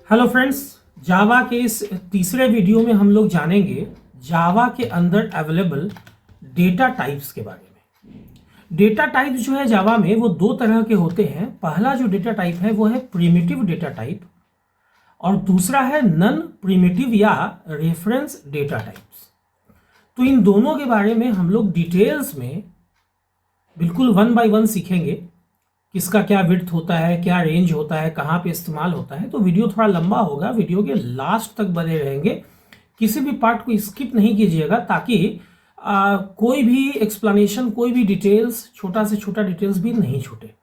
Hello friends, जावा के इस तीसरे वीडियो में हम लोग जानेंगे जावा के अंदर अवेलेबल डेटा टाइप्स के बारे में। डेटा टाइप जो है जावा में वो दो तरह के होते हैं। पहला जो डेटा टाइप है वो है प्रिमिटिव डेटा टाइप और दूसरा है नॉन प्रिमिटिव या रेफरेंस डेटा टाइप्स। तो इन दोनों के बारे में हम लोग डिटेल्स में बिल्कुल वन बाय वन सीखेंगे। किसका क्या विड्थ होता है, क्या रेंज होता है, कहाँ पे इस्तेमाल होता है। तो वीडियो थोड़ा लंबा होगा, वीडियो के लास्ट तक बने रहेंगे। किसी भी पार्ट को स्किप नहीं कीजिएगा ताकि कोई भी एक्सप्लेनेशन, कोई भी डिटेल्स, छोटा से छोटा डिटेल्स भी नहीं छूटे।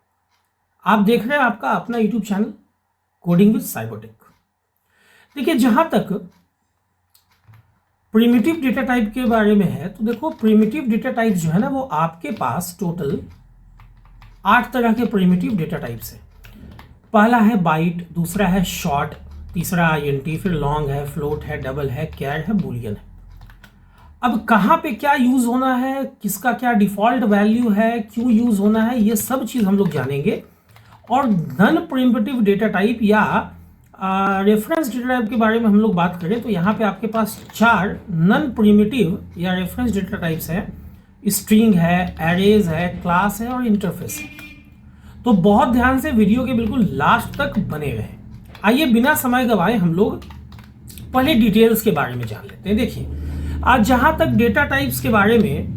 आप देख रहे हैं आपका अपना YouTube channel coding with Cybertech. देखिए, जहां तक प्रिमिटिव डेटा टाइप के बारे में है तो देखो, प्रिमिटिव डेटा टाइप जो है ना वो आपके पास टोटल 8 तरह के प्रिमिटिव डेटा टाइप्स हैं। पहला है बाइट, दूसरा है शॉर्ट, तीसरा INT, फिर लॉन्ग है, फ्लोट है, डबल है, कैर है, बुलियन है। अब कहाँ पे क्या यूज होना है, किसका क्या डिफॉल्ट वैल्यू है, क्यों यूज होना है, ये सब चीज हम लोग जानेंगे। और नॉन प्रिमिटिव डेटा टाइप या रेफरेंस डेटा टाइप के बारे में हम लोग बात करें तो यहाँ पे आपके पास 4 नॉन प्रिमिटिव या रेफरेंस डेटा टाइप्स हैं। स्ट्रिंग है, एरेज है, क्लास है और इंटरफेस है। तो बहुत ध्यान से वीडियो के बिल्कुल लास्ट तक बने रहें। आइए बिना समय गवाए हम लोग पहले डिटेल्स के बारे में जान लेते हैं। देखिए, आज जहां तक डेटा टाइप्स के बारे में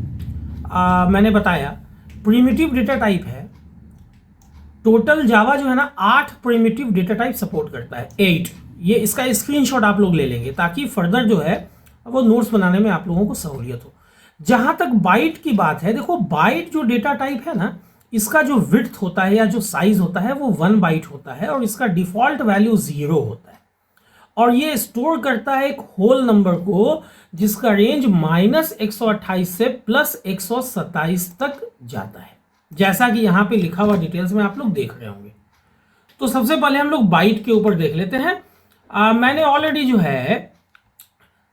मैंने बताया, प्रिमिटिव डेटा टाइप है। टोटल जावा जो है ना 8 प्रिमिटिव डेटा टाइप सपोर्ट करता है, 8। ये इसका स्क्रीनशॉट आप लोग ले लेंगे ताकि फर्दर जो है वो नोट्स बनाने में आप लोगों को सहूलियत हो। जहां तक बाइट की बात है, देखो बाइट जो डेटा टाइप है ना, इसका जो विड्थ होता है या जो साइज होता है वो 1 बाइट होता है और इसका डिफॉल्ट वैल्यू 0 होता है। और ये स्टोर करता है एक होल नंबर को जिसका रेंज -128 से +127 तक जाता है, जैसा कि यहां पे लिखा हुआ डिटेल्स में आप लोग देख रहे होंगे। तो सबसे पहले हम लोग बाइट के ऊपर देख लेते हैं। मैंने ऑलरेडी जो है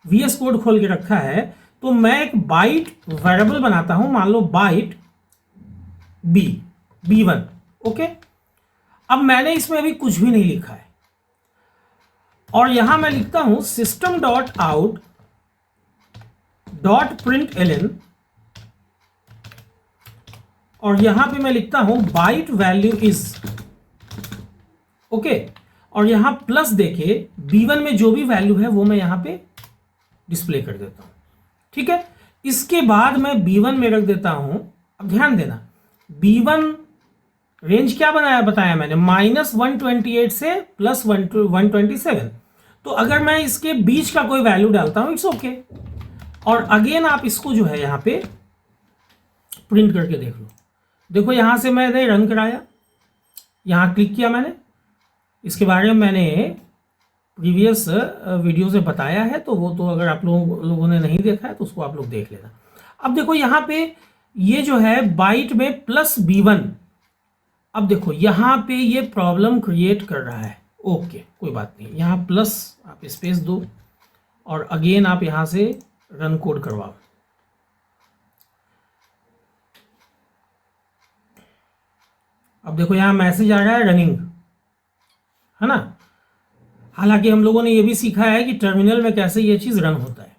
VS कोड खोल के रखा है, तो मैं एक बाइट वेरिएबल बनाता हूं, मान लो बाइट B1। ओके, अब मैंने इसमें अभी कुछ भी नहीं लिखा है और यहां मैं लिखता हूं system.out.println और यहां पे मैं लिखता हूं बाइट वैल्यू इज। ओके, और यहां प्लस देके B1 में जो भी वैल्यू है वो मैं यहां पे डिस्प्ले कर देता हूं। ठीक है, इसके बाद मैं B1 में रख देता हूं। अब ध्यान देना, B1 रेंज क्या बताया मैंने, -128 से +127। तो अगर मैं इसके बीच का कोई वैल्यू डालता हूं इट्स ओके। और अगेन आप इसको जो है यहां पे प्रिंट करके देख लो। देखो, यहां से मैंने रन कराया, यहां क्लिक किया मैंने, इसके बारे में मैंने प्रीवियस वीडियो से बताया है, तो वो तो अगर आप लोगों ने नहीं देखा है तो उसको आप लोग देख लेना। अब देखो यहाँ पे ये जो है बाइट में +B1, अब देखो यहाँ पे ये प्रॉब्लम क्रिएट कर रहा है। ओके, कोई बात नहीं, यहाँ प्लस आप स्पेस दो और अगेन आप यहाँ से रन कोड करवाओ। अब देखो यहाँ मैसेज आ रहा है रनिंग, है ना। हालांकि हम लोगों ने ये भी सीखा है कि टर्मिनल में कैसे ये चीज रन होता है।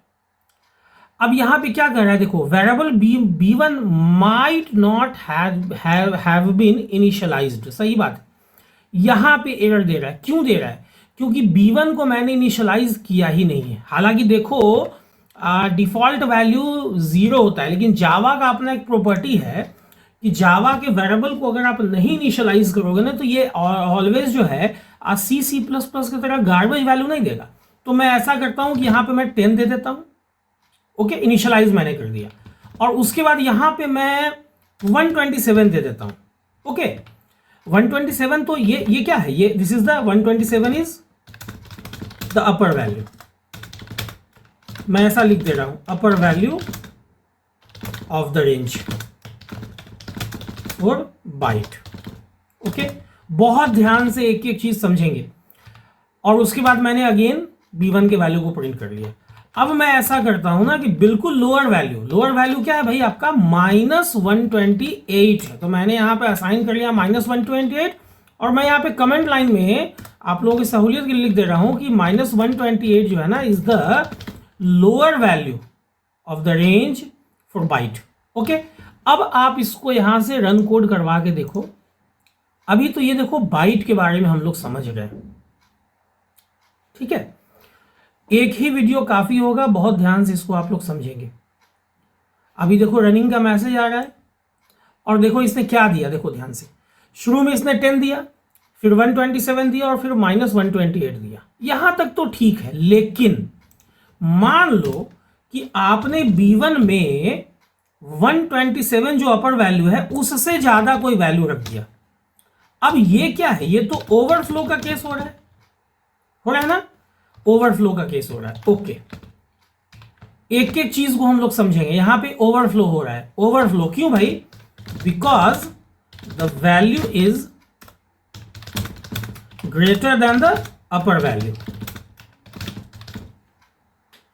अब यहां पे क्या कर रहा है, देखो variable B1 might not have been initialised. सही बात है, यहां पे एरर दे रहा है। क्यों दे रहा है? क्योंकि B1 को मैंने इनिशियलाइज किया ही नहीं है। हालांकि देखो डिफॉल्ट वैल्यू 0 होता है, लेकिन जावा का अपना एक प्रॉपर्टी है कि जावा के वेरिएबल को अगर आप नहीं इनिशियलाइज करोगे ना तो ये ऑलवेज जो है C++ की तरह गार्बेज वैल्यू नहीं देगा। तो मैं ऐसा करता हूं कि यहां पे मैं 10 दे देता हूं। ओके, इनिशियलाइज मैंने कर दिया और उसके बाद यहां पे मैं 127 दे देता हूं। ओके, 127, तो ये क्या है, ये this is the 127 is the upper value. मैं ऐसा लिख दे रहा हूं, upper value of the range for byte. Okay, बहुत ध्यान से एक एक चीज समझेंगे। और उसके बाद मैंने अगेन B1 के वैल्यू को प्रिंट कर लिया। अब मैं ऐसा करता हूं ना कि बिल्कुल लोअर वैल्यू क्या है भाई, आपका -128 है। तो मैंने यहां पे असाइन कर लिया -128 और मैं यहाँ पे कमेंट लाइन में आप लोगों की सहूलियत के लिए लिख दे रहा हूं कि -128 जो है ना is the lower value of the range for byte. Okay, अब आप इसको यहां से रन कोड करवा के देखो। अभी तो ये देखो बाइट के बारे में हम लोग समझ गए, ठीक है। एक ही वीडियो काफी होगा, बहुत ध्यान से इसको आप लोग समझेंगे। अभी देखो रनिंग का मैसेज आ रहा है और देखो इसने क्या दिया, देखो ध्यान से। शुरू में इसने 10 दिया, फिर 127 दिया और फिर -128 दिया। यहां तक तो ठीक है, लेकिन मान लो कि आपने B1 में 127 जो अपर वैल्यू है उससे ज्यादा कोई वैल्यू रख दिया। अब ये क्या है, ये तो ओवरफ्लो का केस हो रहा है ना, ओवरफ्लो का केस हो रहा है। ओके, एक एक चीज को हम लोग समझेंगे। यहां पे ओवरफ्लो हो रहा है। ओवरफ्लो क्यों भाई? Because the value is greater than the upper value,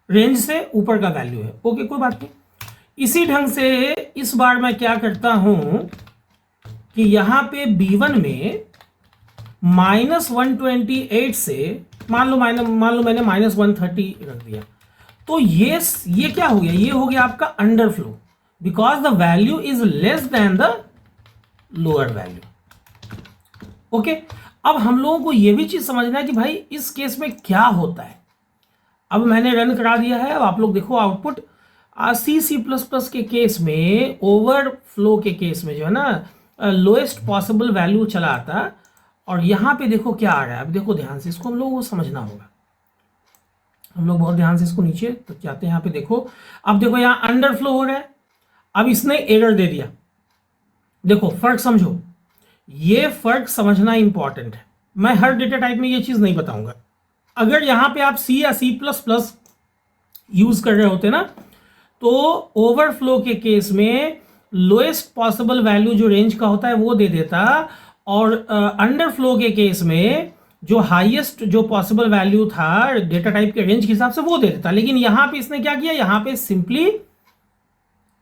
range से ऊपर का वैल्यू है। ओके, कोई बात नहीं। इसी ढंग से इस बार मैं क्या करता हूं कि यहां पे B1 में -128 से मान लो मैंने -130 रख दिया, तो ये क्या हो गया, ये हो गया आपका underflow, because the value is less than the lower value. Okay, अब हम लोगों को यह भी चीज समझना है कि भाई इस केस में क्या होता है। अब मैंने रन करा दिया है, अब आप लोग देखो आउटपुट। C++ के केस में, ओवरफ्लो के केस में जो है ना लोएस्ट पॉसिबल वैल्यू चला आता, और यहां पे देखो क्या आ रहा है। अब देखो ध्यान से, इसको हम लोगों को समझना होगा। हम लोग बहुत ध्यान से इसको नीचे तो जाते हैं। यहाँ पे देखो, अब देखो यहाँ अंडरफ्लो हो रहा है। अब इसने एरर दे दिया। देखो फर्क समझो, ये फर्क समझना इंपॉर्टेंट है। मैं हर डेटा टाइप में ये चीज नहीं बताऊंगा। अगर यहां पे आप C या C++ यूज कर रहे होते ना, तो ओवरफ्लो के केस में लोएस्ट पॉसिबल वैल्यू जो रेंज का होता है वो दे देता, और अंडरफ्लो के केस में जो हाईएस्ट जो पॉसिबल वैल्यू था डेटा टाइप के रेंज के हिसाब से वो दे देता। लेकिन यहां पे इसने क्या किया, यहां पे सिंपली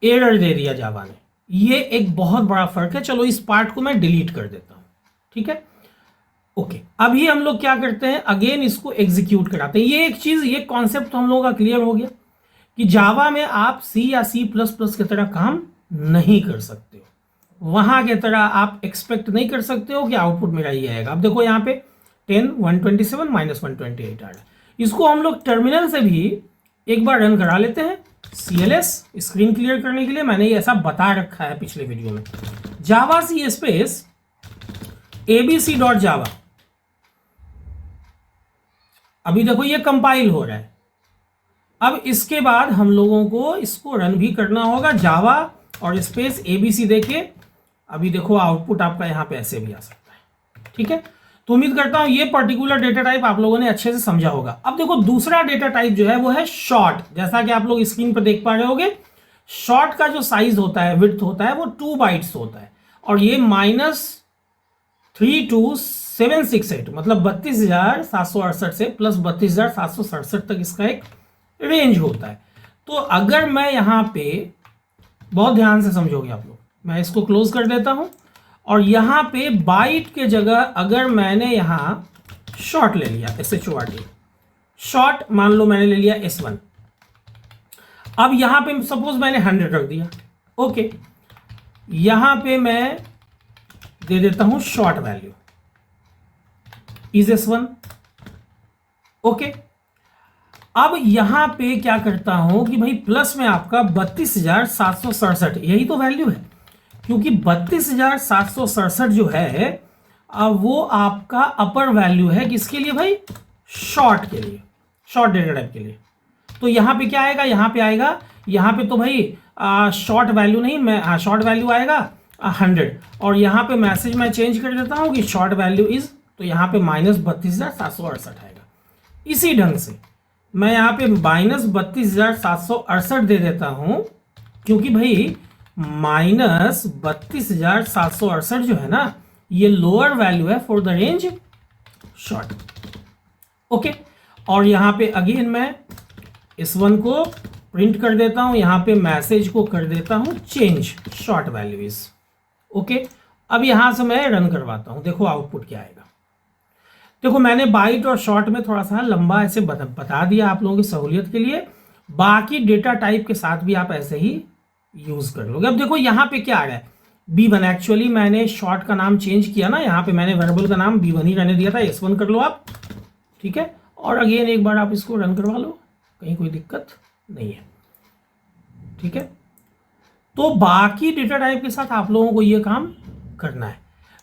एरर दे दिया जावा ने। ये एक बहुत बड़ा फर्क है। चलो इस पार्ट को मैं डिलीट कर देता हूं, ठीक है। ओके, अभी हम लोग क्या करते हैं, अगेन इसको एग्जीक्यूट कराते हैं। ये एक चीज, ये कॉन्सेप्ट हम लोगों का क्लियर हो गया कि जावा में आप C या C++ की तरह काम नहीं कर सकते हो। वहां की तरह आप एक्सपेक्ट नहीं कर सकते हो कि आउटपुट मेरा ये आएगा। अब देखो यहाँ पे 10, 127, -128 आ रहा है। इसको हम लोग टर्मिनल से भी एक बार रन करा लेते हैं। CLS स्क्रीन क्लियर करने के लिए मैंने ये ऐसा बता रखा है पिछले वीडियो में। जावा सी स्पेस abc.java। अभी देखो ये कंपाइल हो रहा है। अब इसके बाद हम लोगों को इसको रन भी करना होगा, जावा और स्पेस ABC देके। अभी देखो आउटपुट आपका यहां पे ऐसे भी आ सकता है, ठीक है। तो उम्मीद करता हूं ये पर्टिकुलर डेटा टाइप आप लोगों ने अच्छे से समझा होगा। अब देखो दूसरा डेटा टाइप जो है वो है शॉर्ट। जैसा कि आप लोग स्क्रीन पर देख पा रहे होगे, शॉर्ट का जो साइज होता है, विड्थ होता है, वो 2 बाइट्स होता है। और ये -32768 मतलब 32,768 से प्लस 32,767 तक इसका एक रेंज होता है। तो अगर मैं यहां पे, बहुत ध्यान से समझोगे आप लोग, मैं इसको क्लोज कर देता हूं और यहां पे बाइट के जगह अगर मैंने यहां शॉर्ट ले लिया, SHORT शॉर्ट, मान लो मैंने ले लिया S1। अब यहां पे सपोज मैंने 100 रख दिया। ओके, यहां पे मैं दे देता हूं short value is S1। Okay, अब यहां पे क्या करता हूं कि भाई प्लस में आपका 32,767, यही तो वैल्यू है, क्योंकि 32,767 जो है वो आपका अपर वैल्यू है। किसके लिए भाई? शॉर्ट के लिए, शॉर्ट डेटा टाइप के लिए। तो यहां पे क्या आएगा, यहां पे आएगा, यहां पे तो भाई शॉर्ट वैल्यू नहीं, मैं शॉर्ट वैल्यू आएगा 100, और यहां पे मैसेज मैं चेंज कर देता हूं कि शॉर्ट वैल्यू इज, तो यहां पे -32,768 आएगा। इसी ढंग से मैं यहाँ पे -32,768 दे देता हूं, क्योंकि भाई -32,768 जो है ना, ये लोअर वैल्यू है for the range short. Okay, और यहां पे अगेन मैं इस वन को प्रिंट कर देता हूं, यहां पे मैसेज को कर देता हूं change short value is. Okay, अब यहां से मैं रन करवाता हूं, देखो आउटपुट क्या आएगा। देखो मैंने बाइट और शॉर्ट में थोड़ा सा लंबा ऐसे बता दिया आप लोगों की सहूलियत के लिए, बाकी डेटा टाइप के साथ भी आप ऐसे ही यूज कर लोगे। अब देखो यहाँ पे क्या आ रहा है, B1। एक्चुअली मैंने शॉर्ट का नाम चेंज किया ना, यहाँ पे मैंने वेरिएबल का नाम B1 ही रहने दिया था, S1 कर लो आप, ठीक है। और अगेन एक बार आप इसको रन करवा लो, कहीं कोई दिक्कत नहीं है, ठीक है। तो बाकी डेटा टाइप के साथ आप लोगों को ये काम करना है।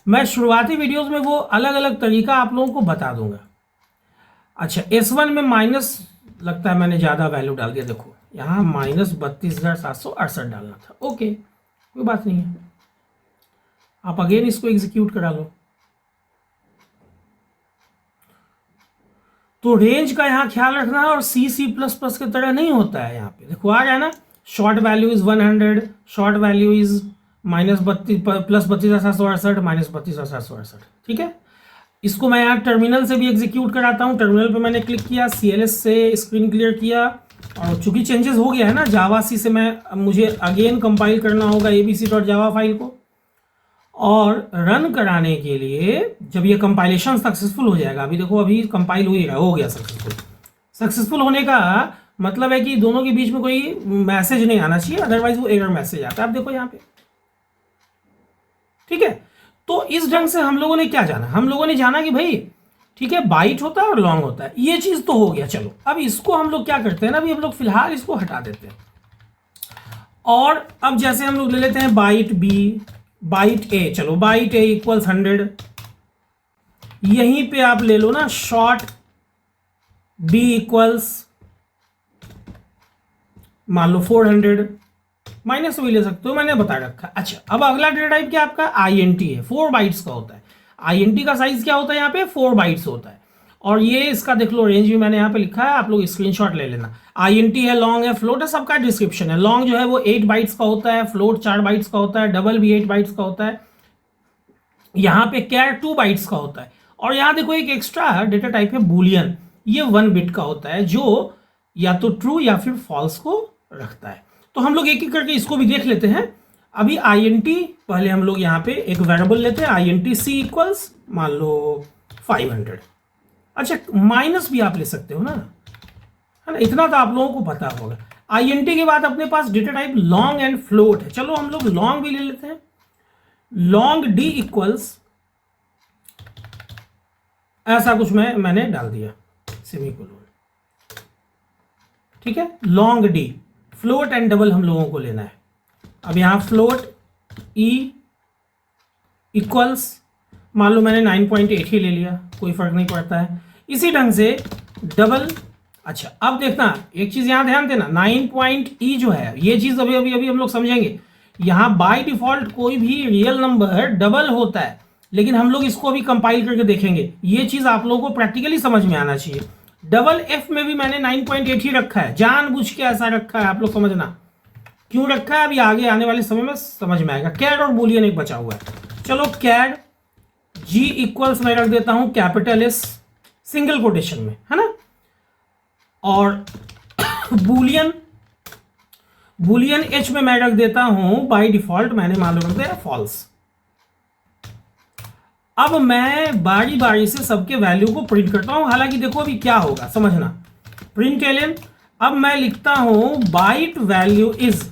मैं शुरुआती वीडियोस में वो अलग अलग तरीका आप लोगों को बता दूंगा। अच्छा, S1 में माइनस लगता है मैंने ज़्यादा वैल्यू डाल दिया, देखो यहाँ -32,768 डालना था। ओके, कोई बात नहीं है, आप अगेन इसको एग्जीक्यूट करा लो। तो रेंज का यहाँ ख्याल रखना है, और C++ की तरह नहीं होता है। यहाँ पे देखो आ रहा है ना, short value is 100, short value is -32,768 -32,768, ठीक है। इसको मैं यहाँ टर्मिनल से भी एग्जीक्यूट कराता हूँ। टर्मिनल पे मैंने क्लिक किया, CLS से स्क्रीन क्लियर किया, और चूंकि चेंजेस हो गया है ना जावा सी से, मुझे अगेन कंपाइल करना होगा abc.java फाइल को, और रन कराने के लिए जब ये कंपाइलेशन सक्सेसफुल हो जाएगा, अभी देखो अभी कंपाइल हो गया सक्सेसफुल होने का मतलब है कि दोनों के बीच में कोई मैसेज नहीं आना चाहिए, अदरवाइज वो एरर मैसेज आता है। आप देखो यहाँ पे, ठीक है। तो इस ढंग से हम लोगों ने क्या जाना, हम लोगों ने जाना कि भाई ठीक है बाइट होता है और लॉन्ग होता है, ये चीज तो हो गया। चलो अब इसको हम लोग क्या करते हैं ना, अभी हम लोग फिलहाल इसको हटा देते हैं, और अब जैसे हम लोग ले लेते हैं बाइट बी, बाइट ए, चलो बाइट ए इक्वल्स 100, यहीं पे आप ले लो ना शॉर्ट बी इक्वल्स मान लो 400, माइनस भी ले सकते हो, मैंने बता रखा। अच्छा, अब अगला डेटा टाइप क्या आपका INT है, 4 बाइट्स का होता है। INT का साइज क्या होता है, यहाँ पे 4 बाइट्स होता है, और ये इसका देख लो रेंज भी मैंने यहाँ पे लिखा है, आप लोग स्क्रीनशॉट ले लेना। INT है, लॉन्ग है, फ्लोट है, सबका डिस्क्रिप्शन है। लॉन्ग जो है वो 8 बाइट्स का होता है, फ्लोट 4 बाइट्स का होता है, डबल भी 8 बाइट्स का होता है, यहाँ पे कैर 2 बाइट्स का होता है, और यहाँ देखो एक एक्स्ट्रा डेटा टाइप है बूलियन, ये 1 बिट का होता है, जो या तो ट्रू या फिर फॉल्स को रखता है। तो हम लोग एक एक करके इसको भी देख लेते हैं। अभी INT पहले हम लोग यहाँ पे एक वेरिएबल लेते हैं, INT C इक्वल्स मान लो 500। अच्छा, माइनस भी आप ले सकते हो ना, है ना, इतना तो आप लोगों को पता होगा। INT के बाद अपने पास data type long and float है, चलो हम लोग लॉन्ग भी ले लेते हैं। लॉन्ग D इक्वल्स ऐसा कुछ मैंने डाल दिया सेमीकोलन, ठीक है। Long D, float and double हम लोगों को लेना है। अब यहां फ्लोट E इक्वल्स मान लो मैंने 9.8 ही ले लिया, कोई फर्क नहीं पड़ता है। इसी ढंग से डबल। अच्छा, अब देखना एक चीज यहां ध्यान देना, 9.E जो है ये चीज अभी अभी अभी हम लोग समझेंगे। यहां बाय डिफॉल्ट कोई भी रियल नंबर डबल होता है, लेकिन हम लोग इसको अभी कंपाइल करके देखेंगे। ये चीज आप लोगों को प्रैक्टिकली समझ में आना चाहिए। डबल F में भी मैंने 9.8 ही रखा है, जानबूझ के ऐसा रखा है, आप लोग समझना क्यों रखा है, अभी आगे आने वाले समय में समझ में आएगा। कैड और बूलियन एक बचा हुआ है, चलो कैड G इक्वल्स मैं रख देता हूं कैपिटल S सिंगल कोटेशन में, है ना, और बूलियन H में मैं रख देता हूं बाय डिफॉल्ट मैंने मान लो रख दिया फॉल्स। अब मैं बारी बारी से सबके वैल्यू को प्रिंट करता हूं, हालांकि देखो अभी क्या होगा समझना। प्रिंट एलन, अब मैं लिखता हूं byte value is,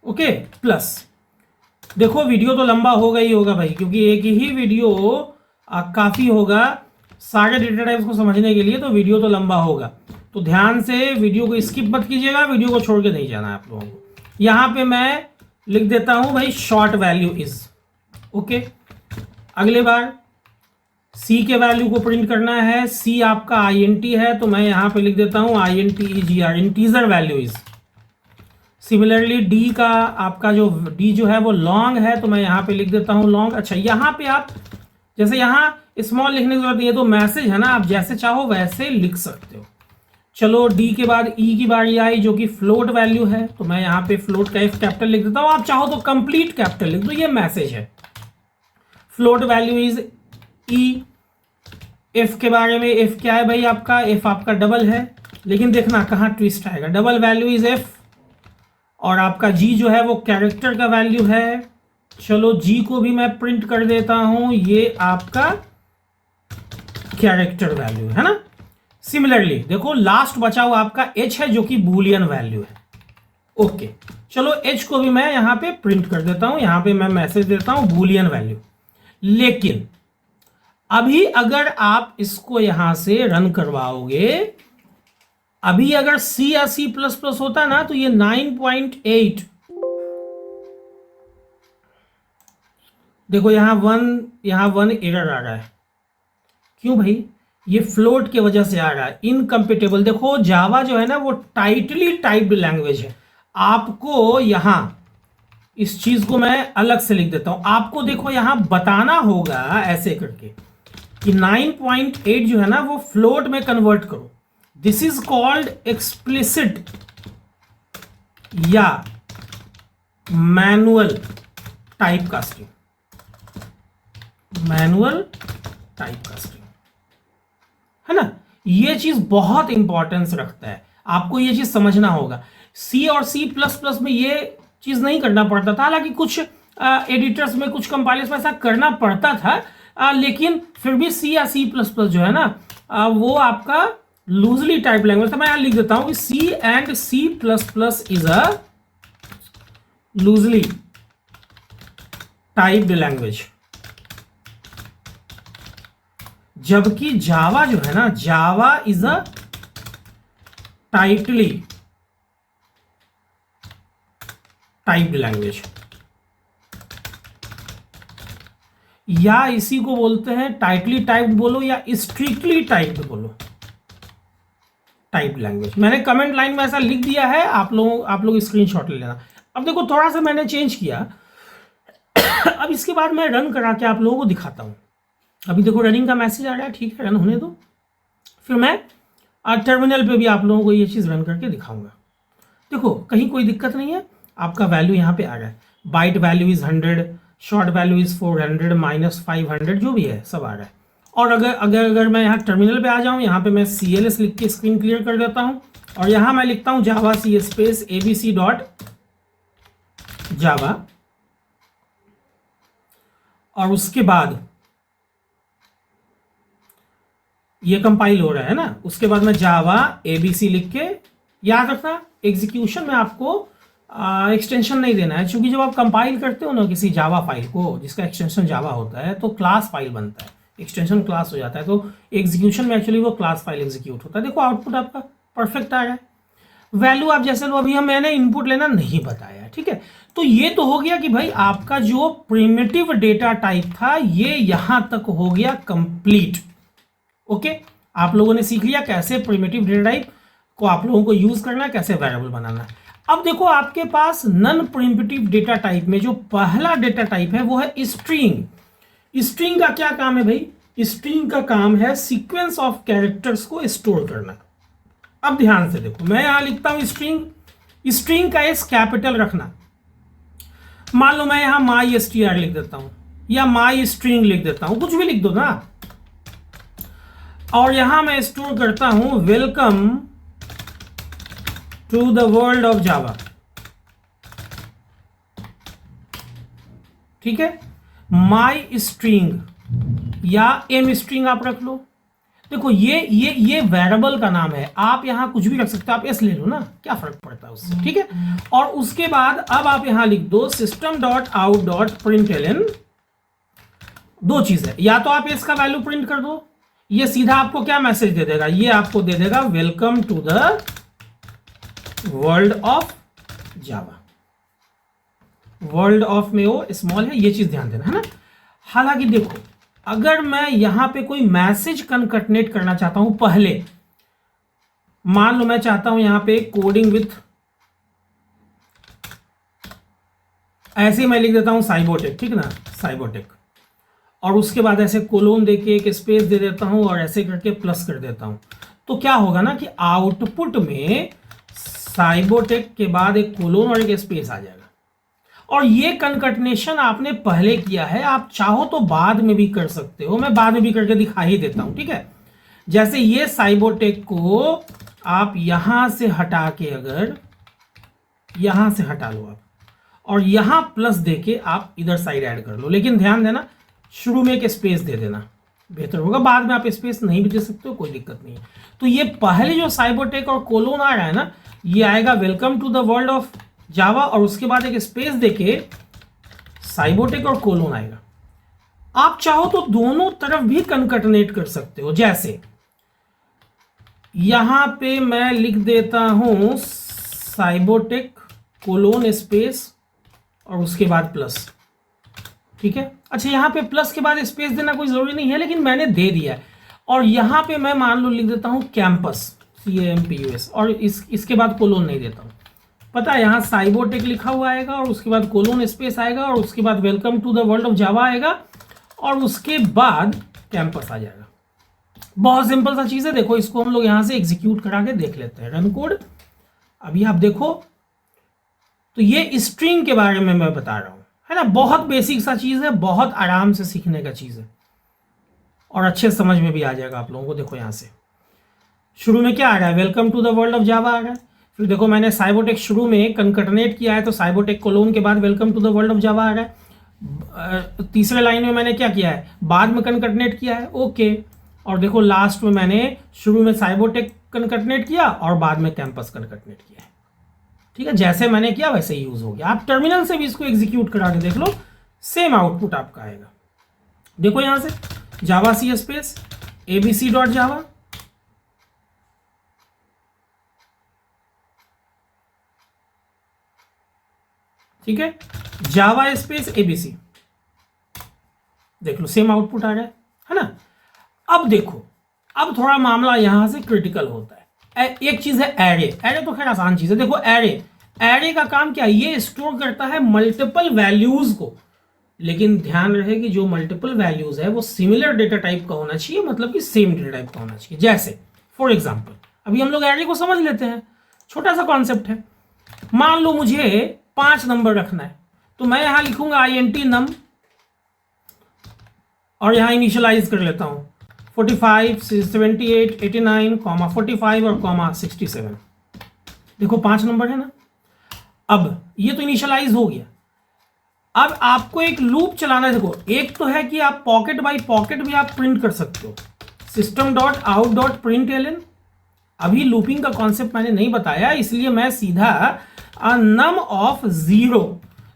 okay, plus. देखो वीडियो तो लंबा होगा ही होगा भाई, क्योंकि एक ही वीडियो काफी होगा सारे डेटा टाइप्स को समझने के लिए, तो वीडियो तो लंबा होगा। तो ध्यान से वीडियो को स्किप मत कीजिएगा, वीडियो को छोड़ के नहीं जाना है आप लोगों को। यहां पे मैं लिख देता हूं भाई शॉर्ट वैल्यू इज, ओके। अगले बार C के वैल्यू को प्रिंट करना है, C आपका INT है, तो मैं यहां पे लिख देता हूं INTEGR, integer value is. Similarly D का आपका जो D जो है वो लॉन्ग है, तो मैं यहां पे लिख देता हूं लॉन्ग। अच्छा, यहां पे आप जैसे यहां स्मॉल लिखने की जरूरत नहीं है, तो मैसेज है ना, आप जैसे चाहो वैसे लिख सकते हो। चलो D के बाद E की बारी आई, जो कि फ्लोट वैल्यू है, तो मैं यहाँ पे फ्लोट का F कैपिटल लिख देता हूँ, आप चाहो तो कंप्लीट कैपिटल लिख दो, ये मैसेज है। Float value is E। F के बारे में, F क्या है भाई आपका, F आपका डबल है, लेकिन देखना कहाँ ट्विस्ट आएगा, डबल वैल्यू इज F, और आपका G जो है वो कैरेक्टर का वैल्यू है, चलो जी को भी मैं प्रिंट कर देता हूं, ये आपका कैरेक्टर वैल्यू है ना। सिमिलरली देखो लास्ट बचा हुआ आपका एच है जो कि बूलियन वैल्यू है। ओके, चलो एच को भी मैं यहां पे प्रिंट कर देता हूं, यहां पे मैं मैसेज देता हूं बूलियन वैल्यू। लेकिन अभी अगर आप इसको यहां से रन करवाओगे, अभी अगर सी या सी प्लस प्लस होता ना तो ये 9.8, देखो यहां वन एरर आ रहा है। क्यों भाई? ये फ्लोट की वजह से आ रहा है, इनकम्पेटेबल। देखो जावा जो है ना वो टाइटली टाइप्ड लैंग्वेज है। आपको यहां इस चीज को मैं अलग से लिख देता हूं, आपको देखो यहां बताना होगा ऐसे करके कि 9.8 जो है ना वो फ्लोट में कन्वर्ट करो। दिस इज कॉल्ड एक्सप्लिसिट या manual type casting, manual type casting है ना। ये चीज बहुत इंपॉर्टेंस रखता है, आपको ये चीज समझना होगा। सी और सी प्लस प्लस में ये चीज नहीं करना पड़ता था, हालांकि कुछ एडिटर्स में, कुछ कंपाइलर्स में ऐसा करना पड़ता था, लेकिन फिर भी सी या सी प्लस प्लस जो है ना वो आपका लूजली टाइप लैंग्वेज था। मैं यहां लिख देता हूं कि C and C plus plus is a loosely typed language, जबकि जावा जो है ना, Java is a tightly typed language, या इसी को बोलते हैं टाइटली टाइप्ड बोलो या स्ट्रिक्टली टाइप्ड बोलो, टाइप्ड लैंग्वेज। मैंने कमेंट लाइन में ऐसा लिख दिया है, आप लोग स्क्रीनशॉट ले लेना। अब देखो थोड़ा सा मैंने चेंज किया। अब इसके बाद मैं रन करा के आप लोगों को दिखाता हूं। अभी देखो रनिंग का मैसेज आ रहा है, ठीक है, रन होने दो, फिर मैं टर्मिनल पे भी आप लोगों को ये चीज़ रन करके दिखाऊंगा। देखो कहीं कोई दिक्कत नहीं है, आपका वैल्यू यहाँ पे आ रहा है। Byte value is 100, short value is 400, -500, जो भी है सब आ रहा है। और अगर मैं यहाँ टर्मिनल पे आ जाऊँ, यहाँ पे मैं CLS लिख के स्क्रीन क्लियर कर देता हूँ, और यहाँ मैं लिखता हूँ जावा सी स्पेस abc.java, और उसके बाद ये कंपाइल हो रहा है ना, उसके बाद मैं जावा ABC लिख के, याद रखना एग्जीक्यूशन में आपको एक्सटेंशन नहीं देना है, क्योंकि जब आप कंपाइल करते हो ना किसी जावा फाइल को जिसका एक्सटेंशन जावा होता है तो क्लास फाइल बनता है, एक्सटेंशन क्लास हो जाता है, तो एग्जीक्यूशन में एक्चुअली वो क्लास फाइल एग्जीक्यूट होता है। देखो आउटपुट आपका परफेक्ट आ रहा है। वैल्यू आप जैसे लो, अभी मैंने इनपुट लेना नहीं बताया, ठीक है। तो ये तो हो गया कि भाई आपका जो प्रिमिटिव डेटा टाइप था ये यहां तक हो गया कंप्लीट। ओके, आप लोगों ने सीख लिया कैसे प्रिमिटिव डेटा टाइप को आप लोगों को यूज करना है, कैसे वेरिएबल बनाना है। अब देखो आपके पास नॉन प्रिमिटिव डेटा टाइप में जो पहला डेटा टाइप है वो है स्ट्रिंग। स्ट्रिंग का क्या काम है भाई? स्ट्रिंग का काम है सीक्वेंस ऑफ कैरेक्टर्स को स्टोर करना। अब ध्यान से देखो, मैं यहां लिखता हूं स्ट्रिंग, स्ट्रिंग का एस कैपिटल रखना। मान लो मैं यहां माई str लिख देता हूं या माई स्ट्रिंग लिख देता हूं, कुछ भी लिख दो ना, और यहां मैं स्टोर करता हूं welcome to the world of Java, ठीक है। माई स्ट्रिंग या एम स्ट्रिंग आप रख लो। देखो ये वेरिएबल का नाम है, आप यहां कुछ भी रख सकते हो, आप एस ले लो ना, क्या फर्क पड़ता है उससे, ठीक है। और उसके बाद अब आप यहां लिख दो system.out.println। दो चीज है, या तो आप इसका वैल्यू प्रिंट कर दो, ये सीधा आपको क्या मैसेज दे देगा, ये आपको दे देगा welcome to the world of Java. World of में वो स्मॉल है, ये चीज ध्यान देना है ना। हालांकि देखो अगर मैं यहां पे कोई मैसेज कनकटनेट करना चाहता हूं, पहले मान लो मैं चाहता हूं यहां पे कोडिंग विथ, ऐसे ही मैं लिख देता हूं साइबोटेक, ठीक है ना, साइबोटेक, और उसके बाद ऐसे कोलोन देके एक स्पेस दे देता हूं और ऐसे करके प्लस कर देता हूं। तो क्या होगा ना कि आउटपुट में साइबोटेक के बाद एक कोलोन और एक स्पेस आ जाएगा। और ये कनकटनेशन आपने पहले किया है, आप चाहो तो बाद में भी कर सकते हो, मैं बाद में भी करके दिखा ही देता हूं, ठीक है। जैसे ये साइबोटेक को आप यहां से हटा के, अगर यहां से हटा लो आप, और यहां प्लस देके आप इधर साइड ऐड कर लो, लेकिन ध्यान देना शुरू में एक स्पेस दे देना बेहतर होगा, बाद में आप स्पेस नहीं भी दे सकते हो, कोई दिक्कत नहीं है। तो ये पहले जो साइबरटेक और कोलोन आ रहा है ना, ये आएगा welcome to the world of Java, और उसके बाद एक स्पेस देके साइबरटेक और कोलोन आएगा। आप चाहो तो दोनों तरफ भी कनकटनेट कर सकते हो, जैसे यहां पे मैं लिख देता हूं साइबरटेक कोलोन स्पेस और उसके बाद प्लस, ठीक है। अच्छा, यहां पे प्लस के बाद स्पेस देना कोई जरूरी नहीं है, लेकिन मैंने दे दिया है। और यहां पे मैं मान लो लिख देता हूं कैंपस, CAMPUS, और इसके बाद कोलोन नहीं देता हूं। पता है यहां साइबरटेक लिखा हुआ आएगा और उसके बाद कोलोन स्पेस आएगा और उसके बाद welcome to the world of Java आएगा और उसके बाद कैंपस आ जाएगा। बहुत सिंपल सा चीज है। देखो इसको हम लोग यहां से एग्जीक्यूट करा के देख लेते हैं, रन कोड। अभी आप देखो तो ये स्ट्रिंग के बारे में मैं बता रहा हूं, है ना। बहुत बेसिक सा चीज है, बहुत आराम से सीखने का चीज है और अच्छे समझ में भी आ जाएगा आप लोगों को। देखो यहां से शुरू में क्या आ रहा है, welcome to the world of Java आ रहा है। फिर देखो मैंने साइबरटेक शुरू में कंकटनेट किया है, तो साइबरटेक कोलोन के बाद welcome to the world of Java आ रहा है। तीसरे लाइन में मैंने क्या किया है, बाद में कंकटनेट किया है, ओके। और देखो लास्ट में मैंने शुरू में साइबरटेक कंकटनेट किया और बाद में कैंपस कंकटनेट किया है, ठीक है। जैसे मैंने किया वैसे ही यूज हो गया। आप टर्मिनल से भी इसको एग्जीक्यूट करा के देख लो, सेम आउटपुट आपका आएगा। देखो यहां से जावा सी स्पेस abc.java, ठीक है, जावा स्पेस abc, देख लो सेम आउटपुट आ रहा है ना। अब देखो, अब थोड़ा मामला यहां से क्रिटिकल होता है। एक चीज है एरे। एरे तो खैर आसान चीज है। देखो एरे का काम क्या है, ये स्टोर करता है मल्टीपल वैल्यूज को, लेकिन ध्यान रहे कि जो मल्टीपल वैल्यूज है वो सिमिलर डेटा टाइप का होना चाहिए, मतलब कि सेम डेटा टाइप का होना चाहिए। जैसे फॉर एग्जांपल अभी हम लोग एरे को समझ लेते हैं, छोटा सा कॉन्सेप्ट है। मान लो मुझे 5 नंबर रखना है, तो मैं यहां लिखूंगा int num और यहां इनिशियलाइज कर लेता हूं 45, 78, 89, 45 और 67। देखो 5 नंबर है ना। अब ये तो इनिशियलाइज हो गया। अब आपको एक लूप चलाना है। देखो एक तो है कि आप पॉकेट बाय पॉकेट भी आप प्रिंट कर सकते हो, system.out.println। अभी लूपिंग का कॉन्सेप्ट मैंने नहीं बताया, इसलिए मैं सीधा नम ऑफ 0।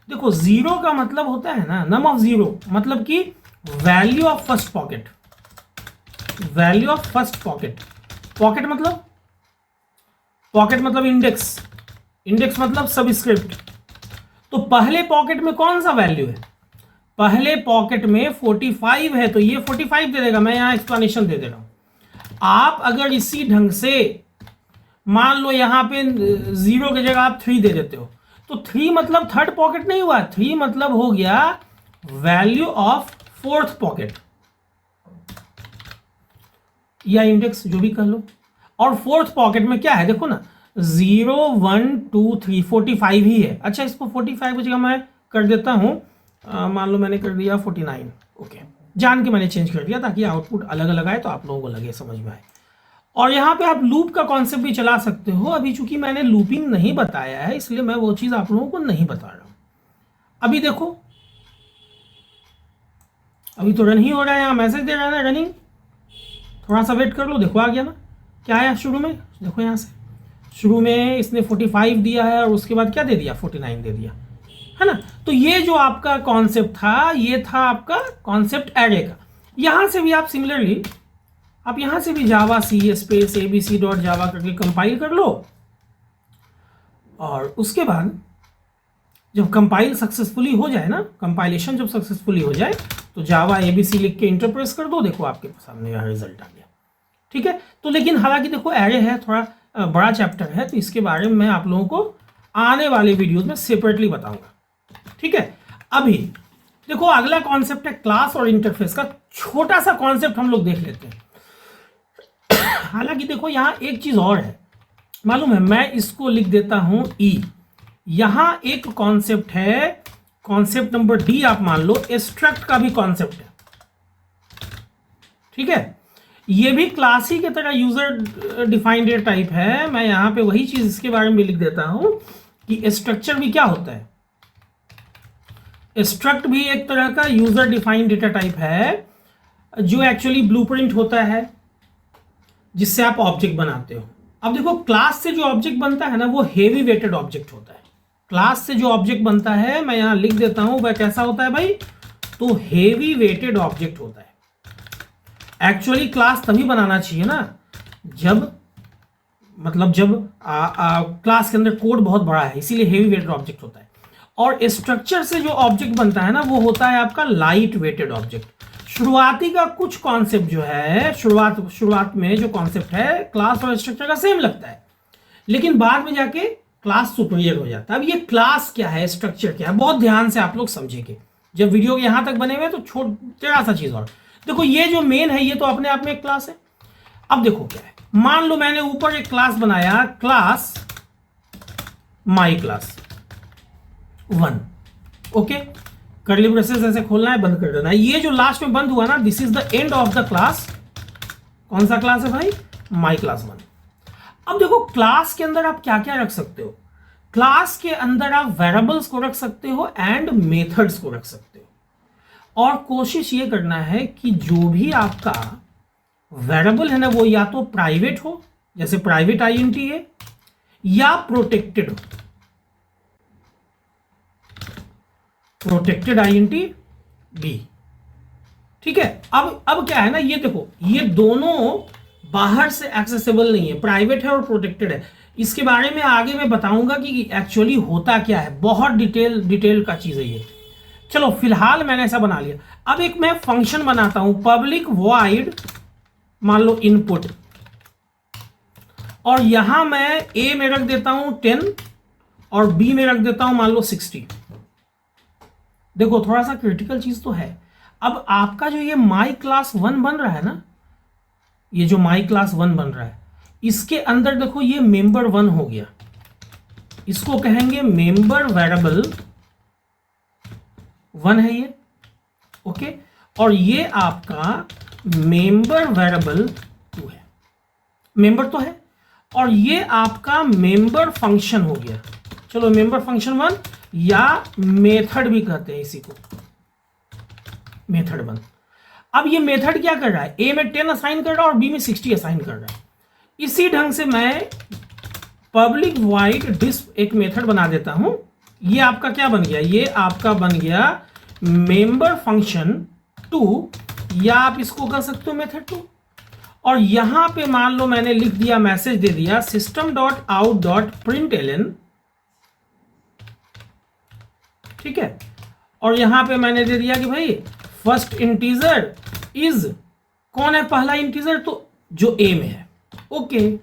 देखो 0 का मतलब होता है ना, नम ऑफ 0 मतलब कि value of first pocket. Value of first pocket, pocket मतलब इंडेक्स, इंडेक्स मतलब सबस्क्रिप्ट। तो पहले पॉकेट में कौन सा वैल्यू है, पहले पॉकेट में 45 है, तो ये 45 दे देगा। मैं यहां एक्सप्लेनेशन दे रहा हूं। आप अगर इसी ढंग से मान लो यहां पे 0 की जगह आप 3 दे देते हो, तो 3 मतलब थर्ड पॉकेट नहीं हुआ, 3 मतलब हो गया वैल्यू ऑफ फोर्थ पॉकेट या इंडेक्स, जो भी कह लो। और फोर्थ पॉकेट में क्या है, देखो ना 0, 1, 2, 3, 45 ही है। अच्छा इसको 45 की जगह मैं कर देता हूं, मान लो मैंने कर दिया 49, ओके। जान के मैंने चेंज कर दिया ताकि आउटपुट अलग अलग आए, तो आप लोगों को लगे, समझ में आए। और यहां पे आप लूप का कॉन्सेप्ट भी चला सकते हो। अभी चूंकि मैंने लूपिंग नहीं बताया है, इसलिए मैं वो चीज आप लोगों को नहीं बता रहा हूं। अभी देखो अभी तो रन ही हो रहा है, यहां मैसेज दे रहा है ना रनिंग। थोड़ा सा वेट कर लो, देखो आ गया ना। क्या आया शुरू में, देखो यहां से शुरू में इसने 45 दिया है और उसके बाद क्या दे दिया, 49 दे दिया, है ना। तो ये जो आपका कॉन्सेप्ट था, ये था आपका कॉन्सेप्ट एरे का। यहां से भी आप सिमिलरली आप यहां से भी जावा सी स्पेस abc.java करके कंपाइल कर लो, और उसके बाद जब कंपाइल सक्सेसफुली हो जाए ना, कंपाइलेशन जब सक्सेसफुली हो जाए, तो जावा abc लिख के इंटर प्रेस कर दो। देखो आपके सामने यह रिजल्ट आ गया, ठीक है। तो लेकिन हालांकि देखो एरे है, थोड़ा बड़ा चैप्टर है, तो इसके बारे में मैं आप लोगों को आने वाले वीडियोस में सेपरेटली बताऊंगा, ठीक है। अभी देखो अगला कॉन्सेप्ट है क्लास और इंटरफेस का। छोटा सा कॉन्सेप्ट हम लोग देख लेते हैं। हालांकि देखो यहां एक चीज और है, मालूम है, मैं इसको लिख देता हूं ई। यहां एक कॉन्सेप्ट है, कॉन्सेप्ट नंबर डी आप मान लो, एक्सट्रैक्ट का भी कॉन्सेप्ट है, ठीक है। ये भी क्लास ही की तरह यूजर डिफाइंड डेटा टाइप है। मैं यहां पे वही चीज इसके बारे में लिख देता हूं कि स्ट्रक्चर भी क्या होता है, स्ट्रक्ट भी एक तरह का यूजर डिफाइंड डेटा टाइप है जो एक्चुअली ब्लूप्रिंट होता है जिससे आप ऑब्जेक्ट बनाते हो। अब देखो क्लास से जो ऑब्जेक्ट बनता है ना वो हेवी वेटेड ऑब्जेक्ट होता है। क्लास से जो ऑब्जेक्ट बनता है मैं यहां लिख देता हूं वह कैसा होता है भाई, तो हेवी वेटेड ऑब्जेक्ट होता है। एक्चुअली क्लास तभी बनाना चाहिए ना जब क्लास के अंदर कोड बहुत बड़ा है, इसीलिए हेवी वेटेड ऑब्जेक्ट होता है। और स्ट्रक्चर से जो ऑब्जेक्ट बनता है ना वो होता है आपका लाइट वेटेड ऑब्जेक्ट। शुरुआती का कुछ कॉन्सेप्ट जो है शुरुआत में जो कॉन्सेप्ट है क्लास और स्ट्रक्चर का सेम लगता है, लेकिन बाद में जाके क्लास सुपीरियर हो जाता है। अब ये क्लास क्या है, स्ट्रक्चर क्या है, बहुत ध्यान से आप लोग समझेंगे। जब वीडियो के यहां तक बने हुए तो छोटा सा चीज और देखो, ये जो मेन है ये तो अपने आप में एक क्लास है। अब देखो क्या है, मान लो मैंने ऊपर एक क्लास बनाया, class my class 1, okay. Curly braces ऐसे खोलना है, बंद कर देना है। ये जो लास्ट में बंद हुआ ना, this is the end of the class. कौन सा क्लास है भाई, माई क्लास 1। अब देखो क्लास के अंदर आप क्या क्या रख सकते हो। क्लास के अंदर आप वेरिएबल्स को रख सकते हो एंड मेथड्स को रख सकते हो। और कोशिश ये करना है कि जो भी आपका वेरिएबल है ना वो या तो प्राइवेट हो, जैसे प्राइवेट आईएनटी है, या प्रोटेक्टेड हो, प्रोटेक्टेड आईएनटी बी। ठीक है। अब क्या है ना, ये देखो ये दोनों बाहर से एक्सेसिबल नहीं है, प्राइवेट है और प्रोटेक्टेड है। इसके बारे में आगे मैं बताऊंगा कि एक्चुअली होता क्या है, बहुत डिटेल का चीज है ये। चलो फिलहाल मैंने ऐसा बना लिया। अब एक मैं फंक्शन बनाता हूं, पब्लिक वॉइड मान लो इनपुट, और यहां मैं ए में रख देता हूं 10 और बी में रख देता हूं मान लो 60। देखो थोड़ा सा क्रिटिकल चीज तो है। अब आपका जो ये माई क्लास 1 बन रहा है ना, ये जो माई क्लास 1 बन रहा है, इसके अंदर देखो ये मेंबर 1 हो गया, इसको कहेंगे मेंबर वेरिएबल 1 है ये, ओके। और ये आपका मेंबर वेरिएबल 2 है, मेंबर तो है। और ये आपका मेंबर फंक्शन हो गया। चलो मेंबर फंक्शन 1 या मेथड भी कहते हैं इसी को, मेथड 1। अब ये मेथड क्या कर रहा है, ए में 10 असाइन कर रहा है और बी में 60 असाइन कर रहा है। इसी ढंग से मैं पब्लिक वॉइड डिस्प एक मेथड बना देता हूं। ये आपका क्या बन गया, ये आपका बन गया मेंबर फंक्शन 2, या आप इसको कर सकते हो मेथड 2। और यहां पे मान लो मैंने लिख दिया, मैसेज दे दिया system.out.println, ठीक है। और यहां पे मैंने दे दिया कि भाई फर्स्ट इंटीजर इज, कौन है पहला इंटीजर, तो जो ए में है, ओके।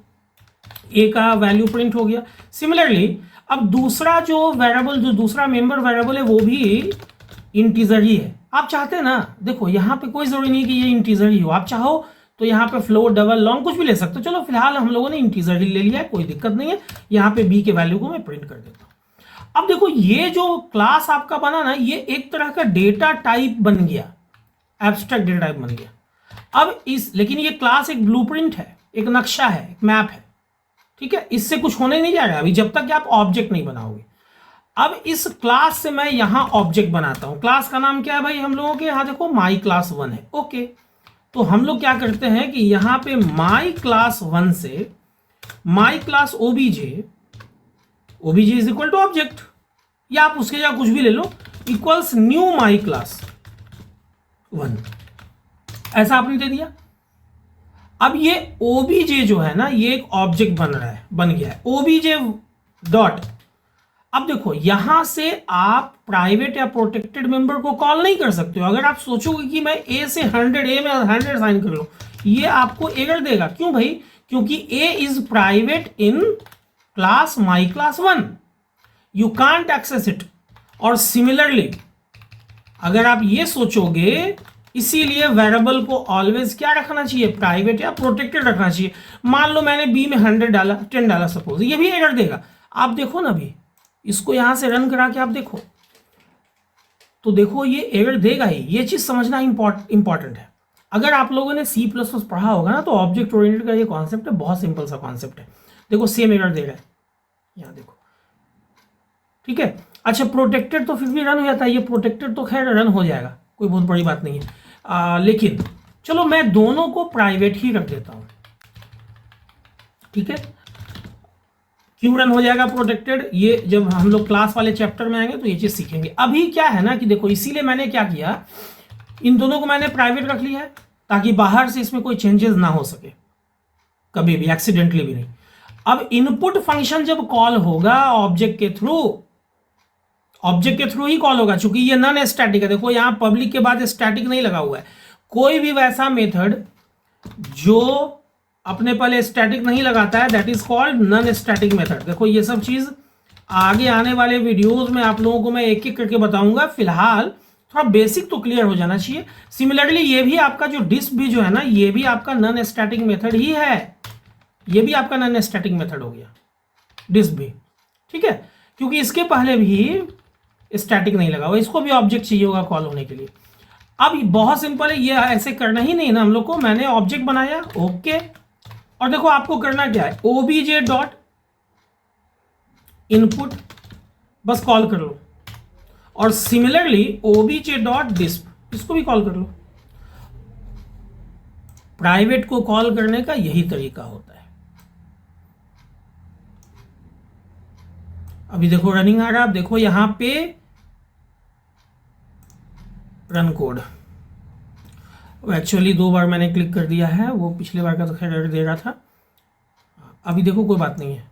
ए का वैल्यू प्रिंट हो गया। सिमिलरली अब दूसरा जो वेरिएबल, जो दूसरा मेंबर वेरिएबल है वो भी इंटीजर ही है। आप चाहते हैं ना, देखो यहां पे कोई जरूरी नहीं कि ये इंटीजर ही हो, आप चाहो तो यहाँ पे फ्लोट, डबल, लॉन्ग कुछ भी ले सकते हो। चलो फिलहाल हम लोगों ने इंटीजर ही ले लिया है, कोई दिक्कत नहीं है। यहाँ पे बी के वैल्यू को मैं प्रिंट कर देता हूँ। अब देखो ये जो क्लास आपका बना ना, ये एक तरह का डेटा टाइप बन गया, एब्स्ट्रैक्ट डेटा टाइप बन गया। अब लेकिन ये क्लास एक ब्लूप्रिंट है, एक नक्शा है, एक मैप है, ठीक है। इससे कुछ होने नहीं जा रहा अभी, जब तक कि आप ऑब्जेक्ट नहीं बनाओगे। अब इस क्लास से मैं यहां ऑब्जेक्ट बनाता हूं। क्लास का नाम क्या है भाई हम लोगों के, यहां देखो माई क्लास 1 है, ओके। तो हम लोग क्या करते हैं कि यहां पे माई क्लास 1 से my class OBJ, OBJ is equal to object, या आप उसके जगह कुछ भी ले लो, इक्वल्स न्यू माई क्लास 1, ऐसा आपने दे दिया। अब ये ओबीजे जो है ना, ये एक ऑब्जेक्ट बन रहा है, बन गया है ओबीजे डॉट। अब देखो यहां से आप प्राइवेट या प्रोटेक्टेड मेंबर को कॉल नहीं कर सकते हो। अगर आप सोचोगे कि मैं ए से 100, ए में 100 साइन कर लो, ये आपको एरर देगा। क्यों भाई, क्योंकि A is private in class my class 1, you can't access it. और सिमिलरली अगर आप ये सोचोगे, इसीलिए वेरिएबल को ऑलवेज क्या रखना चाहिए, प्राइवेट या प्रोटेक्टेड रखना चाहिए। मान लो मैंने बी में 100 डाला, 10 डाला सपोज, ये भी एरर देगा। आप देखो ना, अभी इसको यहां से रन करा के आप देखो तो देखो ये एरर देगा ही। ये चीज समझना इंपॉर्टेंट है। अगर आप लोगों ने C++ पढ़ा होगा ना, तो ऑब्जेक्ट ओरिएंटेड का ये कॉन्सेप्ट है, बहुत सिंपल सा कॉन्सेप्ट है। देखो सेम एरर दे रहा है, यहां देखो, ठीक है। अच्छा प्रोटेक्टेड तो फिर भी रन हो जाता है, ये प्रोटेक्टेड तो खैर रन हो जाएगा, कोई बहुत बड़ी बात नहीं है। लेकिन चलो मैं दोनों को प्राइवेट ही रख देता हूं, ठीक है। क्यों रन हो जाएगा प्रोटेक्टेड, ये जब हम लोग क्लास वाले चैप्टर में आएंगे तो ये चीज सीखेंगे। अभी क्या है ना कि देखो, इसीलिए मैंने क्या किया, इन दोनों को मैंने प्राइवेट रख लिया है ताकि बाहर से इसमें कोई चेंजेस ना हो सके कभी भी, एक्सीडेंटली भी नहीं। अब इनपुट फंक्शन जब कॉल होगा ऑब्जेक्ट के थ्रू ही कॉल होगा, चूंकि ये नॉन स्टैटिक है। देखो यहां पब्लिक के बाद स्टैटिक नहीं लगा हुआ है, कोई भी वैसा मेथड जो अपने पहले स्टैटिक नहीं लगाता है that is called non static method. देखो ये सब चीज आगे आने वाले वीडियोस में आप लोगों को मैं एक एक करके बताऊंगा, फिलहाल थोड़ा बेसिक तो क्लियर हो जाना चाहिए। सिमिलरली ये भी आपका जो डिस्प भी जो है ना, ये भी आपका नॉन स्टैटिक मेथड ही है, ये भी आपका नॉन स्टैटिक मेथड हो गया डिस्प भी, ठीक है, क्योंकि इसके पहले भी स्टैटिक नहीं लगा हुआ, इसको भी ऑब्जेक्ट चाहिए होगा कॉल होने के लिए। अब बहुत सिंपल है, ये ऐसे करना ही नहीं ना हम लोग को, मैंने ऑब्जेक्ट बनाया, ओके, और देखो आपको करना क्या है, obj डॉट इनपुट बस कॉल कर लो, और सिमिलरली obj डॉट डिस्प इसको भी कॉल कर लो। प्राइवेट को कॉल करने का यही तरीका होता है। अभी देखो रनिंग आ रहा है, आप देखो यहां पे रन कोड, एक्चुअली 2 बार मैंने क्लिक कर दिया है, वो पिछले बार का तो खैर एरर दे रहा था। अभी देखो कोई बात नहीं है,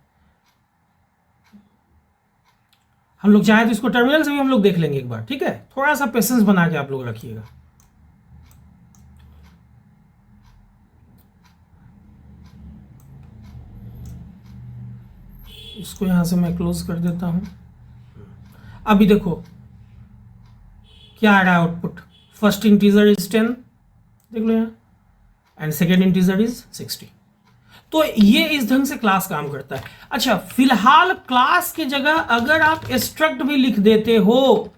हम लोग चाहे तो इसको टर्मिनल से भी हम लोग देख लेंगे एक बार, ठीक है। थोड़ा सा पेशेंस बना के आप लोग रखिएगा। इसको यहां से मैं क्लोज कर देता हूं। अभी देखो क्या आ रहा है आउटपुट, फर्स्ट इंटीजर इज 10, देख लो यहाँ, एंड सेकेंड इंटीजर इज 60। तो ये इस ढंग से क्लास काम करता है। अच्छा फिलहाल क्लास की जगह अगर आप स्ट्रक्ट भी लिख देते हो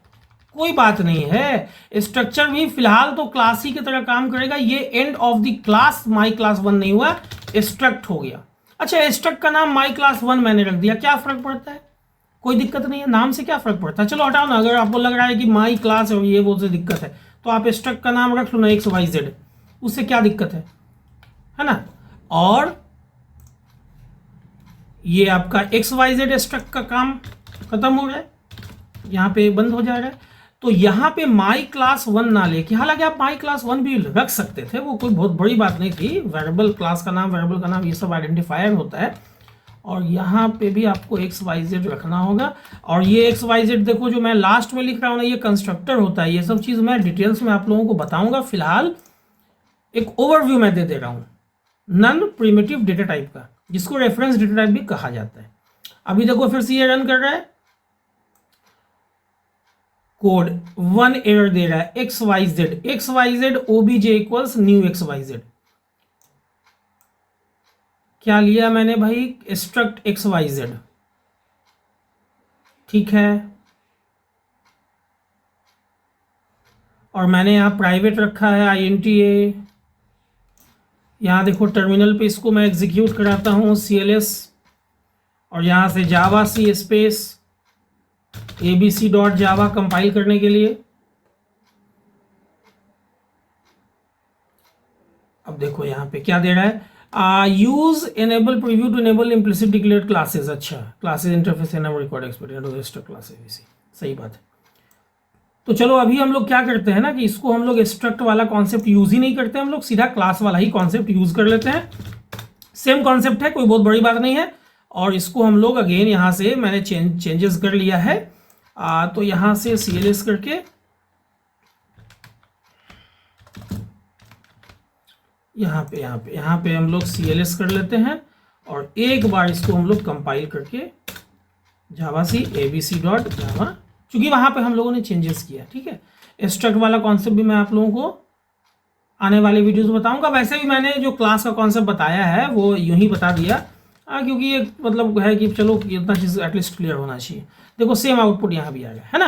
कोई बात नहीं है, स्ट्रक्चर भी फिलहाल तो क्लास ही की तरह काम करेगा। ये end of the class my class 1 नहीं हुआ, स्ट्रक्ट हो गया। अच्छा स्ट्रक्ट का नाम माई क्लास 1 मैंने रख दिया, क्या फर्क पड़ता है, कोई दिक्कत नहीं है, नाम से क्या फर्क पड़ता है। चलो हटाओ ना, अगर आपको लग रहा है कि माई क्लास और ये वो से दिक्कत है तो आप स्ट्रक्ट का नाम रख लो ना XYZ, उससे क्या दिक्कत है ना। और ये आपका XYZ स्ट्रक्ट का काम खत्म हो रहा है, यहाँ पे बंद हो जा रहा है। तो यहाँ पे माई क्लास 1 ना लेके, हालांकि आप माई क्लास 1 भी रख सकते थे, वो कोई बहुत बड़ी बात नहीं थी। वेरिएबल क्लास का नाम, वेरिएबल का नाम, ये सब आइडेंटिफायर होता है। और यहाँ पे भी आपको XYZ रखना होगा। और ये XYZ देखो जो मैं लास्ट में लिख रहा हूँ ना, ये कंस्ट्रक्टर होता है। ये सब चीज़ मैं डिटेल्स में आप लोगों को बताऊंगा, फिलहाल एक ओवरव्यू मैं दे रहा हूँ नॉन प्रिमिटिव डेटा टाइप का, जिसको रेफरेंस डेटा टाइप भी कहा जाता है। अभी देखो फिर से ये रन कर रहा है, कोड 1 एरर दे रहा है, XYZ obj equals new XYZ। क्या लिया मैंने भाई, स्ट्रक्ट XYZ, ठीक है। और मैंने यहाँ प्राइवेट रखा है INTA। यहाँ देखो टर्मिनल पे इसको मैं एग्जीक्यूट कराता हूँ CLS, और यहाँ से जावा सी स्पेस abc.java कंपाइल करने के लिए। अब देखो यहाँ पे क्या दे रहा है, use enable preview to enable implicit declared classes. अच्छा classes interface enable record expected classes, सही बात है। तो चलो अभी हम लोग क्या करते हैं ना कि इसको हम लोग स्ट्रक्ट वाला कॉन्सेप्ट यूज ही नहीं करते, हम लोग सीधा क्लास वाला ही कॉन्सेप्ट यूज कर लेते हैं। सेम कॉन्सेप्ट है, कोई बहुत बड़ी बात नहीं है। और इसको हम लोग अगेन यहाँ से मैंने चेंजेस कर लिया है, तो यहाँ से CLS करके यहाँ पे हम लोग CLS कर लेते हैं, और एक बार इसको हम लोग कंपाइल करके जावा सी abc.java, चूंकि वहां पे हम लोगों ने चेंजेस किया, ठीक है। स्ट्रक्ट वाला कॉन्सेप्ट भी मैं आप लोगों को आने वाले वीडियोस में बताऊंगा। वैसे भी मैंने जो क्लास का कॉन्सेप्ट बताया है वो यूं ही बता दिया, क्योंकि ये मतलब है कि चलो इतना चीज़ एटलीस्ट क्लियर होना चाहिए। देखो सेम आउटपुट यहाँ भी आ गया है ना।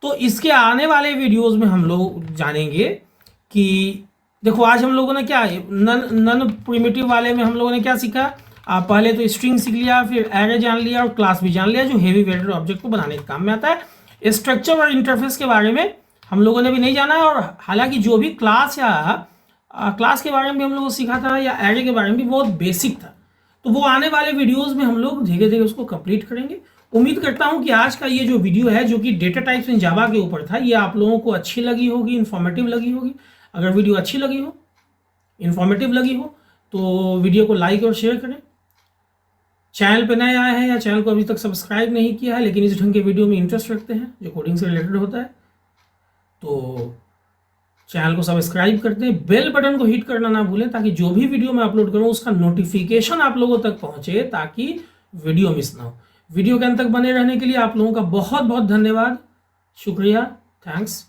तो इसके आने वाले वीडियोज़ में हम लोग जानेंगे कि देखो आज हम लोगों ने क्या नन प्रिमिटिव वाले में हम लोगों ने क्या सीखा, आप पहले तो स्ट्रिंग सीख लिया, फिर एरे जान लिया और क्लास भी जान लिया, जो हेवी वेटेड ऑब्जेक्ट को बनाने के काम में आता है। स्ट्रक्चर और इंटरफेस के बारे में हम लोगों ने भी नहीं जाना है, और हालांकि जो भी क्लास या क्लास के बारे में भी हम लोगों को सीखा था या एरे के बारे में भी बहुत बेसिक था, तो वो आने वाले वीडियोस में हम लोग धीरे धीरे उसको कंप्लीट करेंगे। उम्मीद करता हूं कि आज का ये जो वीडियो है जो कि डेटा टाइप्स इन जावा के ऊपर था, ये आप लोगों को अच्छी लगी होगी, इन्फॉर्मेटिव लगी होगी। अगर वीडियो अच्छी लगी हो, इन्फॉर्मेटिव लगी हो, तो वीडियो को लाइक और शेयर करें। चैनल पे नए आए हैं या चैनल को अभी तक सब्सक्राइब नहीं किया है लेकिन इस ढंग के वीडियो में इंटरेस्ट रखते हैं जो कोडिंग से रिलेटेड होता है, तो चैनल को सब्सक्राइब करते हैं, बेल बटन को हिट करना ना भूलें ताकि जो भी वीडियो मैं अपलोड करूं उसका नोटिफिकेशन आप लोगों तक पहुंचे, ताकि वीडियो मिस ना हो। वीडियो के अंत तक बने रहने के लिए आप लोगों का बहुत बहुत धन्यवाद, शुक्रिया, थैंक्स।